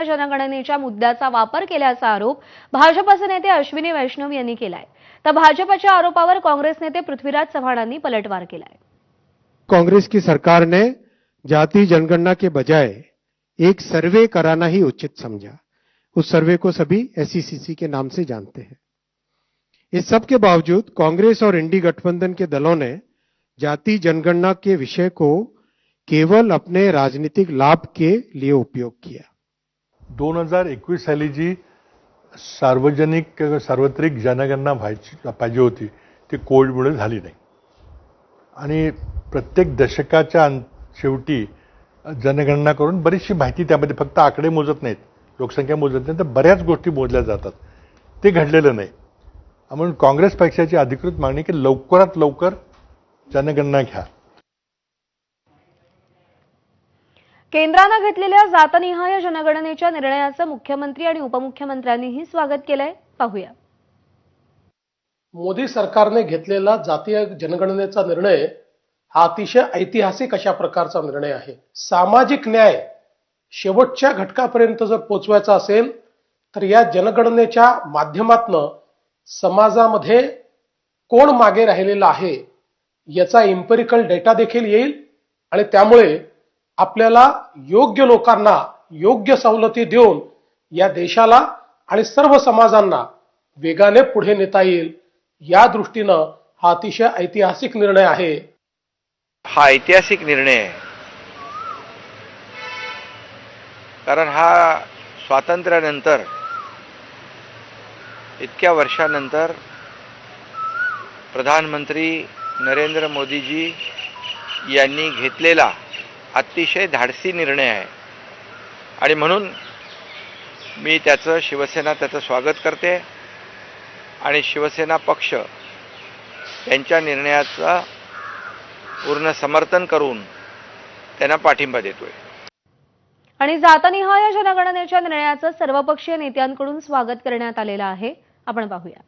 जनगणनेच्या मुद्द्याचा वापर केल्याचा आरोप भाजपचे नेते अश्विनी वैष्णव यांनी केलाय। तर भाजपच्या आरोपावर कांग्रेस नेते पृथ्वीराज चव्हाणांनी पलटवार केलाय। कांग्रेस की सरकार ने जाति जनगणना के बजाय एक सर्वे कराना ही उचित समझा। उस सर्वे को सभी एसईसीसी के नाम से जानते हैं। इस सब के बावजूद कांग्रेस और इंडी गठबंधन के दलों ने जाति जनगणना के विषय को केवल अपने राजनीतिक लाभ के लिए उपयोग किया। 2021 साली जी सार्वत्रिक जनगणना पाहिजे होती ती कोविडमुळे झाली नाही आणि प्रत्येक दशकाच्या शेवटी जनगणना करून बरीचशी माहिती त्यामध्ये फक्त आकडे मोजत नाहीत, लोकसंख्या मोजत नाही, तर बऱ्याच गोष्टी मोजल्या जातात। ते घडलेलं नाही। म्हणून काँग्रेस पक्षाची अधिकृत मागणी की लवकरात लवकर जनगणना घ्या। केंद्राने घेतलेल्या जातनिहाय जनगणनेच्या निर्णयाचं मुख्यमंत्री आणि उपमुख्यमंत्र्यांनीही स्वागत केलंय। पाहूया। मोदी सरकारने घेतलेला जातीय जनगणनेचा निर्णय हा अतिशय ऐतिहासिक अशा प्रकारचा निर्णय आहे। सामाजिक न्याय शेवटच्या घटकापर्यंत जर पोहोचवायचा असेल तर या जनगणनेच्या माध्यमातून समाजामध्ये कोण मागे राहिलेला आहे याचा एम्पिरिकल डेटा देखील येईल आणि त्यामुळे आपल्याला योग्य लोकांना योग्य सवलती देऊन या देशाला आणि सर्व समाजांना वेगाने पुढे नेता येईल। या दृष्टीनं हा अतिशय ऐतिहासिक निर्णय आहे। हा ऐतिहासिक निर्णय आहे, कारण हा स्वातंत्र्यानंतर इतक्या वर्षानंतर प्रधानमंत्री नरेंद्र मोदीजी यांनी घेतलेला अतिशय धाडसी निर्णय आहे आणि म्हणून मी शिवसेना त्याचं स्वागत करते आणि शिवसेना पक्ष त्यांच्या निर्णयाचा पूर्ण समर्थन करून त्यांना पाठिंबा देतोय। आणि जातनिहाय जनगणनेच्या निर्णयाचं सर्वपक्षीय नेत्यांकडून स्वागत करण्यात आलेलं आहे। आपण पाहूया।